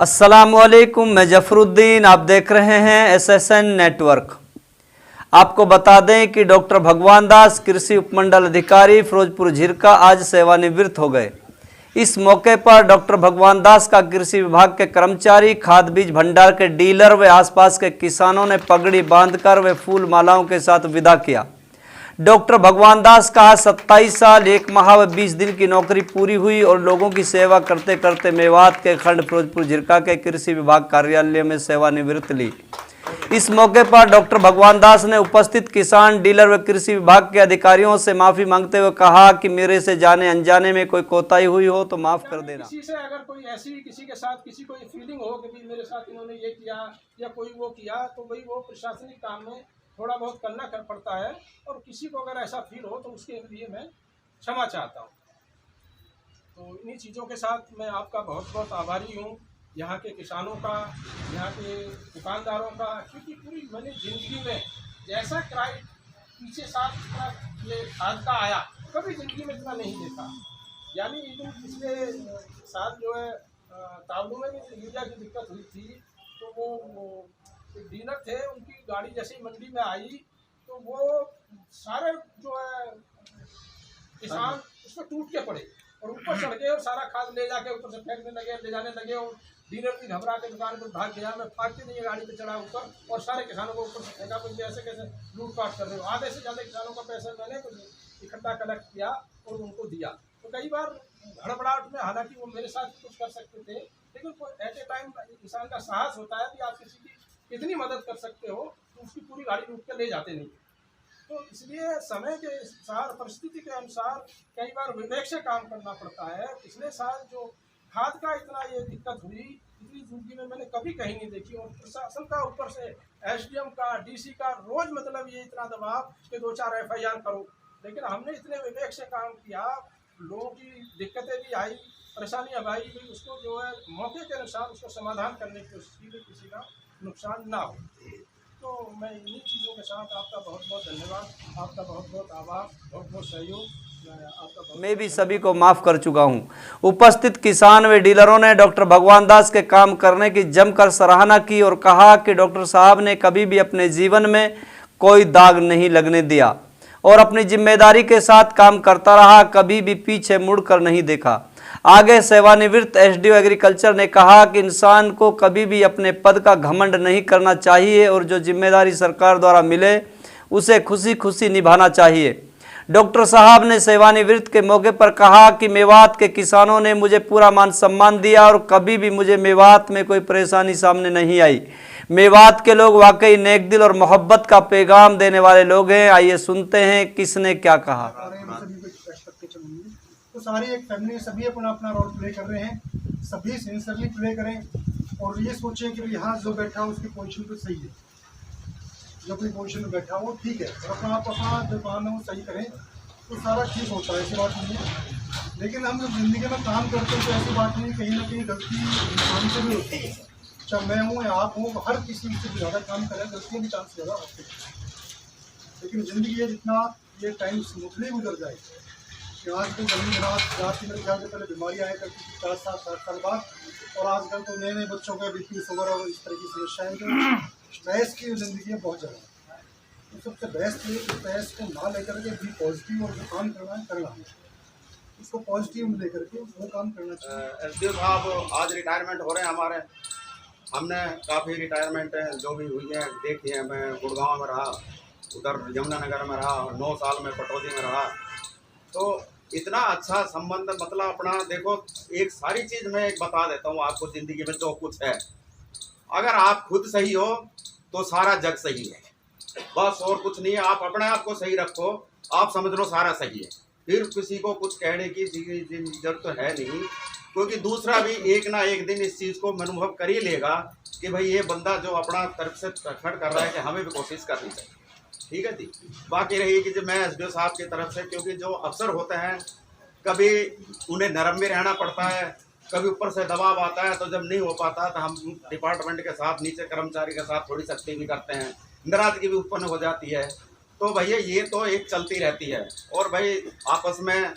अस्सलामुअलैकुम, मैं जफरुद्दीन, आप देख रहे हैं SSN नेटवर्क। आपको बता दें कि डॉक्टर भगवान दास कृषि उपमंडल अधिकारी फिरोजपुर झिरका आज सेवानिवृत्त हो गए। इस मौके पर डॉक्टर भगवान दास का कृषि विभाग के कर्मचारी, खाद बीज भंडार के डीलर व आसपास के किसानों ने पगड़ी बांधकर व फूल मालाओं के साथ विदा किया। डॉक्टर भगवान दास का 27 साल 1 माह व 20 दिन की नौकरी पूरी हुई और लोगों की सेवा करते करते मेवात के खंड फिरोजपुर झिरका के कृषि विभाग कार्यालय में सेवानिवृत्त ली। इस मौके पर डॉक्टर भगवान दास ने उपस्थित किसान, डीलर व कृषि विभाग के अधिकारियों से माफी मांगते हुए कहा कि मेरे से जाने अनजाने में कोई कोताही हुई हो तो माफ कर देना। किसी से अगर कोई ऐसी किसी के साथ किसी को फीलिंग हो कि भी मेरे साथ इन्होंने ये किया या कोई वो किया, तो भाई वो प्रशासनिक काम में थोड़ा बहुत करना कर पड़ता है, और किसी को अगर ऐसा फील हो तो उसके लिए मैं क्षमा चाहता हूँ। तो इन्हीं चीज़ों के साथ मैं आपका बहुत बहुत आभारी हूँ, यहाँ के किसानों का, यहाँ के दुकानदारों का, क्योंकि पूरी मैंने ज़िंदगी में जैसा क्राइ पीछे साथ ये खाद का आया कभी ज़िंदगी में इतना नहीं देखा। यानी इवन पिछले साल जो है तावलू में भी यूरिया की दिक्कत हुई थी, तो वो डीलर थे, उनकी गाड़ी जैसे ही मंडी में आई तो वो सारे जो है किसान उसमें टूट के पड़े और ऊपर चढ़ गए और सारा खाद ले जाके ऊपर से फेंकने लगे, ले जाने लगे, और डीलर भी घबरा के दुकान पर भाग गया। मैं फाड़ते नहीं गाड़ी पे चढ़ा ऊपर और सारे किसानों को ऊपर से फेंका। मुझे ऐसे कैसे लूटपाट कर रहे हो। आधे से ज़्यादा किसानों का पैसा मैंने कुछ इकट्ठा कलेक्ट किया और उनको दिया। तो कई बार हड़बड़ाहट में, हालांकि वो मेरे साथ कुछ कर सकते थे, लेकिन एट ए टाइम किसान का साहस होता है कि आप किसी की कितनी मदद कर सकते हो, तो उसकी पूरी गाड़ी लूट कर ले जाते नहीं। तो इसलिए समय के अनुसार, परिस्थिति के अनुसार कई बार विवेक से काम करना पड़ता है। पिछले साल जो खाद का इतना ये दिक्कत हुई, इतनी जिंदगी में मैंने कभी कहीं नहीं देखी, और प्रशासन का ऊपर से SDM का, DC का रोज मतलब ये इतना दबाव कि 2-4 FIR करो, लेकिन हमने इतने विवेक से काम किया। लोगों की दिक्कतें भी आई, परेशानियाँ आई भी, उसको जो है मौके के अनुसार उसको समाधान करने की कोशिश की, किसी का नुकसान ना हो। तो मैं इन्हीं चीज़ों के साथ आपका बहुत बहुत धन्यवाद, आपका बहुत बहुत आभार, बहुत बहुत सहयोग। मैं भी सभी को माफ कर चुका हूं। उपस्थित किसान व डीलरों ने डॉक्टर भगवान दास के काम करने की जमकर सराहना की और कहा कि डॉक्टर साहब ने कभी भी अपने जीवन में कोई दाग नहीं लगने दिया और अपनी जिम्मेदारी के साथ काम करता रहा, कभी भी पीछे मुड़कर नहीं देखा। आगे सेवानिवृत्त SDO एग्रीकल्चर ने कहा कि इंसान को कभी भी अपने पद का घमंड नहीं करना चाहिए और जो जिम्मेदारी सरकार द्वारा मिले उसे खुशी खुशी निभाना चाहिए। डॉक्टर साहब ने सेवानिवृत्त के मौके पर कहा कि मेवात के किसानों ने मुझे पूरा मान सम्मान दिया और कभी भी मुझे मेवात में कोई परेशानी सामने नहीं आई। मेवात के लोग वाकई नेक दिल और मोहब्बत का पैगाम देने वाले लोग हैं। आइए सुनते हैं किसने क्या कहा। तो सारी एक फैमिली, सभी अपना अपना रोल प्ले कर रहे हैं, सभी सिंसियरली प्ले करें और ये सोचें कि यहाँ जो बैठा हो उसकी पोजीशन तो सही है, जो अपनी पोजीशन में बैठा हो ठीक है, और अपना जो काम है वो सही करें तो सारा ठीक होता है, ऐसी बात नहीं है। लेकिन हम जब जिंदगी में काम करते हैं तो ऐसी बात नहीं, कहीं ना कहीं गलती इंसान से भी होती है, चाहे मैं हूँ या आप हूँ, हर किसी से ज़्यादा काम करें गलतियों भी चांस ज़्यादा होते हैं। लेकिन ज़िंदगी है, जितना ये टाइम स्मूथली गुजर जाए कि आजकल गर्मी रात की मेरे ख्याल से पहले बीमारी आया करती थी 4-7 साल बाद, और आजकल तो नए बच्चों का BP, शुगर और इस तरह की समस्याएं, तो स्ट्रेस की ज़िंदगी है बहुत ज़्यादा। तो सबसे बेस्ट ये स्ट्रेस को ना लेकर के भी पॉजिटिव, और जो काम करना है करना है, उसको पॉजिटिव में लेकर के वो काम करना चाहिए। SDO साहब आज रिटायरमेंट हो रहे हैं हमारे। हमने काफ़ी रिटायरमेंट जो भी हुई है देखी है। मैं गुड़गांव में रहा, उधर यमुनानगर में रहा, 9 साल में पटौदी में रहा। तो इतना अच्छा संबंध, मतलब अपना देखो, एक सारी चीज़ मैं एक बता देता हूँ आपको, ज़िंदगी में जो कुछ है, अगर आप खुद सही हो तो सारा जग सही है, बस और कुछ नहीं है। आप अपने आप को सही रखो, आप समझ लो सारा सही है, फिर किसी को कुछ कहने की जरूरत तो है नहीं, क्योंकि दूसरा भी एक ना एक दिन इस चीज़ को अनुभव कर ही लेगा कि भाई ये बंदा जो अपना तरफ से खड़ कर रहा है कि हमें भी कोशिश करनी चाहिए। ठीक है जी। बाकी रही कि जो मैं SDO साहब की तरफ से, क्योंकि जो अफसर होते हैं कभी उन्हें नरम में रहना पड़ता है, कभी ऊपर से दबाव आता है, तो जब नहीं हो पाता तो हम डिपार्टमेंट के साथ, नीचे कर्मचारी के साथ थोड़ी सख्ती भी करते हैं, नाराजगी भी उत्पन्न हो जाती है। तो भैया ये तो एक चलती रहती है, और भाई आपस में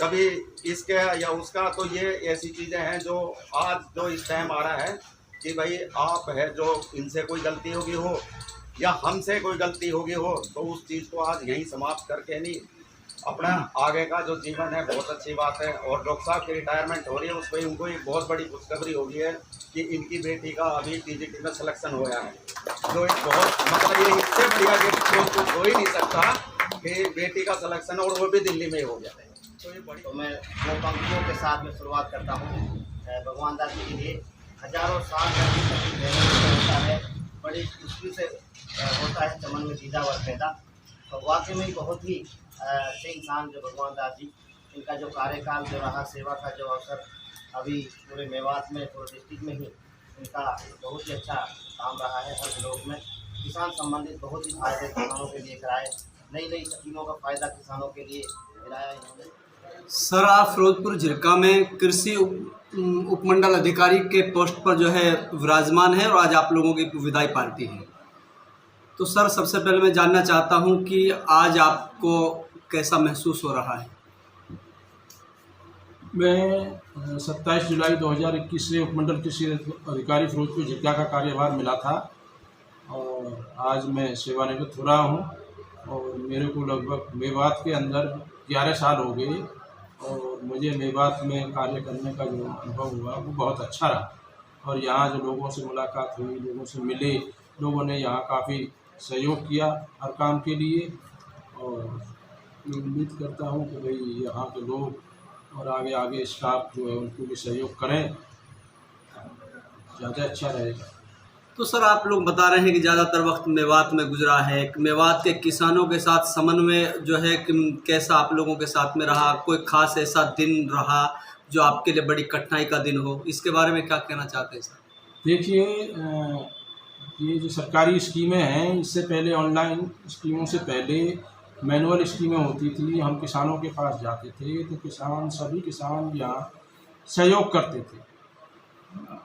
कभी इसके या उसका। तो ये ऐसी चीज़ें हैं जो आज जो इस टाइम आ रहा है कि भाई आप है जो इनसे कोई गलती होगी हो या हमसे कोई गलती होगी हो, तो उस चीज़ को आज यहीं समाप्त करके नहीं अपना आगे का जो जीवन है, बहुत अच्छी बात है। और डॉक्टर साहब की रिटायरमेंट हो रही है, उस पर उनको एक बहुत बड़ी खुशखबरी हो गई है कि इनकी बेटी का अभी टीजीटी में सिलेक्शन हो गया है, जो एक बहुत मतलब ये इससे बढ़िया कुछ हो ही नहीं सकता कि बेटी का सिलेक्शन और वो भी दिल्ली में हो गया है। तो ये बड़ी तो मैं दो पंक्तियों के साथ में शुरुआत करता हूँ। भगवान दास जी के लिए हजारों साल होता है, बड़ी मुश्किल से होता है चमन में दीदावर पैदा। तो वाकई में बहुत ही अच्छे इंसान जो भगवान दास जी, इनका जो कार्यकाल जो रहा, सेवा का जो अवसर अभी पूरे मेवात में, पूरे डिस्ट्रिक्ट में ही इनका बहुत ही अच्छा काम रहा है। हर ब्लॉक में किसान संबंधित बहुत ही फायदे किसानों के लिए कराए, नई नई स्कीमों का फायदा किसानों के लिए दिलाया इन्होंने। सर, आप फिरोजपुर झिरका में कृषि उपमंडल अधिकारी के पोस्ट पर जो है विराजमान है और आज आप लोगों की विदाई पार्टी है। तो सर, सबसे पहले मैं जानना चाहता हूं कि आज आपको कैसा महसूस हो रहा है? मैं 27 जुलाई 2021 से उपमंडल कृषि अधिकारी फिरोजपुर झिरका का कार्यभार मिला था और आज मैं सेवानिवृत्त हो रहा हूं। और मेरे को लगभग मेवात के अंदर 11 साल हो गए और मुझे मेवात में कार्य करने का जो अनुभव हुआ वो बहुत अच्छा रहा। और यहाँ जो लोगों से मुलाकात हुई, लोगों से मिले, लोगों ने यहाँ काफ़ी सहयोग किया हर काम के लिए। और मैं उम्मीद करता हूँ कि भाई यहाँ के लोग और आगे आगे स्टाफ जो है उनको भी सहयोग करें, ज़्यादा अच्छा रहेगा। तो सर, आप लोग बता रहे हैं कि ज़्यादातर वक्त मेवात में गुजरा है, मेवात के किसानों के साथ समन्वय जो है कैसा आप लोगों के साथ में रहा? कोई खास ऐसा दिन रहा जो आपके लिए बड़ी कठिनाई का दिन हो? इसके बारे में क्या कहना चाहते हैं सर? देखिए, ये जो सरकारी स्कीमें हैं, इससे पहले ऑनलाइन स्कीमों से पहले मैनुअल स्कीमें होती थी। हम किसानों के पास जाते थे तो सभी किसान यहाँ सहयोग करते थे।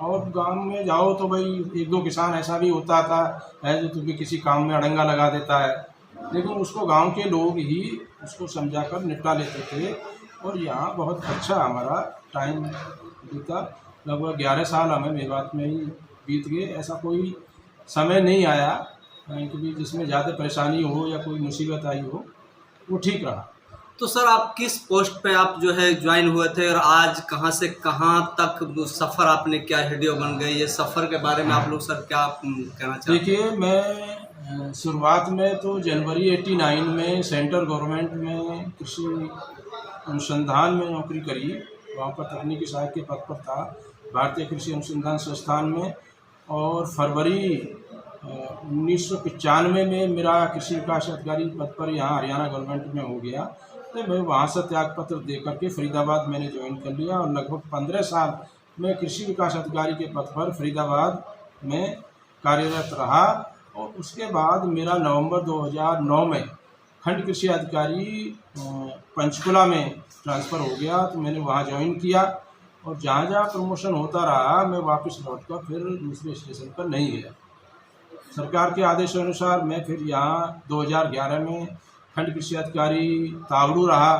और गांव में जाओ तो भाई एक दो किसान ऐसा भी होता था है जो तुम्हें किसी काम में अड़ंगा लगा देता है, लेकिन उसको गांव के लोग ही उसको समझाकर निपटा लेते थे। और यहाँ बहुत अच्छा हमारा टाइम बीता, लगभग 11 साल हमें मेवात में ही बीत गए। ऐसा कोई समय नहीं आया कि जिसमें ज़्यादा परेशानी हो या कोई मुसीबत आई हो, वो ठीक रहा। तो सर, आप किस पोस्ट पे आप जो है ज्वाइन हुए थे और आज कहाँ से कहाँ तक सफ़र आपने क्या हेडियो बन गए? ये सफ़र के बारे में आप लोग सर क्या कहना चाहते हैं? देखिए, मैं शुरुआत में तो जनवरी 89 में सेंट्रल गवर्नमेंट में कृषि अनुसंधान में नौकरी करी। वहाँ पर तकनीकी सहायक के पद पर था भारतीय कृषि अनुसंधान संस्थान में। और फरवरी 1995 में मेरा कृषि विकास अधिकारी पद पर यहाँ हरियाणा गवर्नमेंट में हो गया। तो मैं वहाँ से त्यागपत्र दे करके फरीदाबाद मैंने ज्वाइन कर लिया और लगभग 15 साल मैं कृषि विकास अधिकारी के पद पर फरीदाबाद में कार्यरत रहा। और उसके बाद मेरा नवंबर 2009 में खंड कृषि अधिकारी पंचकुला में ट्रांसफ़र हो गया। तो मैंने वहाँ ज्वाइन किया और जहाँ जहाँ प्रमोशन होता रहा मैं वापस लौटकर फिर दूसरे स्टेशन पर नहीं गया। सरकार के आदेशानुसार मैं फिर यहाँ 2011 में खंड कृषि अधिकारी तावड़ू रहा।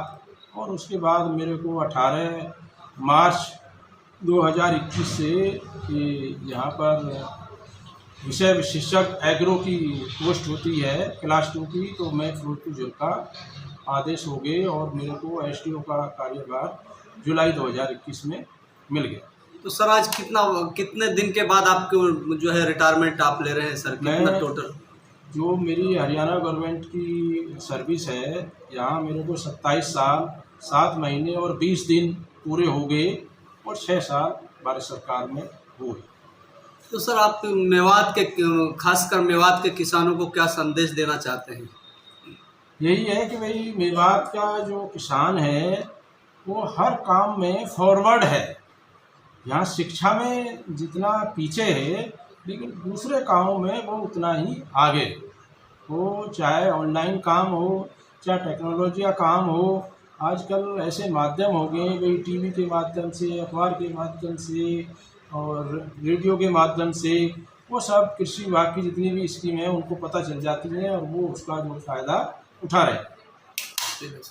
और उसके बाद मेरे को 18 मार्च 2021 से यहाँ पर विषय विशेषज्ञ एग्रो की पोस्ट होती है क्लास 2 की, तो मैं फिरोजपुर झिरका आदेश हो गए और मेरे को एसटीओ का कार्यभार जुलाई 2021 में मिल गया। तो सर, आज कितने दिन के बाद आपको जो है रिटायरमेंट आप ले रहे हैं सर? कितना टोटल? जो मेरी हरियाणा गवर्नमेंट की सर्विस है, यहाँ मेरे को 27 साल 7 महीने और 20 दिन पूरे हो गए और 6 साल भारत सरकार में हुए। तो सर, आप मेवात के खासकर मेवात के किसानों को क्या संदेश देना चाहते हैं? यही है कि भाई मेवात का जो किसान है वो हर काम में फॉरवर्ड है। यहाँ शिक्षा में जितना पीछे है, लेकिन दूसरे कामों में वो उतना ही आगे हो। चाहे ऑनलाइन काम हो, चाहे टेक्नोलॉजी का काम हो। आजकल ऐसे माध्यम हो गए भाई, टीवी के माध्यम से, अखबार के माध्यम से और रेडियो के माध्यम से वो सब कृषि विभाग की जितनी भी स्कीम है उनको पता चल जाती है और वो उसका जो फ़ायदा उठा रहे हैं।